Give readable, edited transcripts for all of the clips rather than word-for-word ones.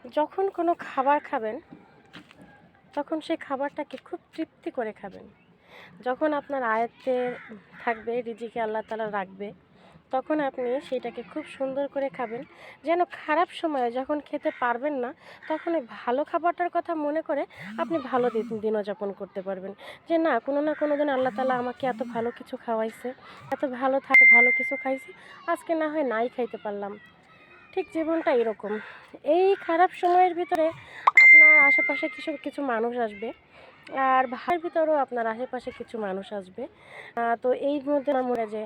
যখন কোনো খাবার খাবেন তখন সেই খাবারটাকে খুব তৃপ্তি করে খাবেন। যখন আপনার আয়ত্তে থাকবে, রিজিকে আল্লাহ তাআলা রাখবে, তখন আপনি সেইটাকে খুব সুন্দর করে খাবেন। যেন খারাপ সময়ে যখন খেতে পারবেন না, তখন ওই ভালো খাবারটার কথা মনে করে আপনি ভালো দিনও যাপন করতে পারবেন। যে না কোনো দিন আল্লাহ তাআলা আমাকে এত ভালো কিছু খাওয়াইছে, এত ভালো কিছু খাইছি, আজকে না হয় নাই খাইতে পারলাম। ঠিক জীবনটা এরকম। এই খারাপ সময়ের ভিতরে আপনার আশেপাশে কিছু মানুষ আসবে, আর ভালোর ভিতরেও আপনার আশেপাশে কিছু মানুষ আসবে। তো এই মধ্যে আমার মনে হয় যে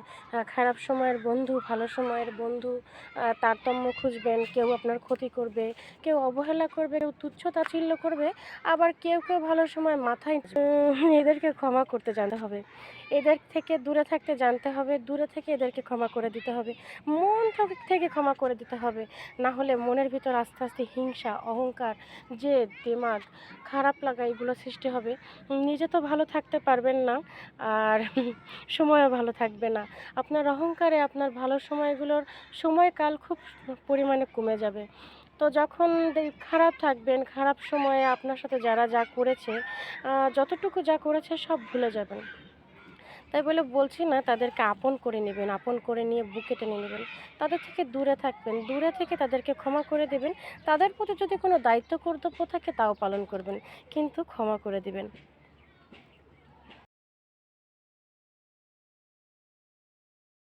খারাপ সময়ের বন্ধু, ভালো সময়ের বন্ধু, তারতম্য খুঁজবেন। কেউ আপনার ক্ষতি করবে, কেউ অবহেলা করবে, কেউ তুচ্ছ-তাচ্ছিল্য করবে, আবার কেউ ভালো সময় মাথায় এদেরকে ক্ষমা করতে জানতে হবে। এদের থেকে দূরে থাকতে জানতে হবে, দূরে থেকে এদেরকে ক্ষমা করে দিতে হবে। মন থেকে ক্ষমা করে দিতে হবে। না হলে মনের ভিতর আস্তে আস্তে হিংসা, অহংকার, জেদ, দিমাগ, খারাপ লাগা এগুলো সৃষ্টি হবে। নিজে তো ভালো থাকতে পারবেন না, আর সময়ও ভালো থাকবে না। আপনার অহংকারে আপনার ভালো সময়গুলোর সময়কাল খুব পরিমাণে কমে যাবে। তো যখন খারাপ থাকবেন, খারাপ সময়ে আপনার সাথে যারা যা করেছে, যতটুকু যা করেছে সব ভুলে যাবেন। তাই বলে বলছি না তাদেরকে আপন করে নেবেন, আপন করে নিয়ে বুকে টেনে নেবেন। তাদের থেকে দূরে থাকবেন, দূরে থেকে তাদেরকে ক্ষমা করে দেবেন। তাদের প্রতি যদি কোনো দায়িত্ব কর্তব্য থাকে তাও পালন করবেন, কিন্তু ক্ষমা করে দিবেন।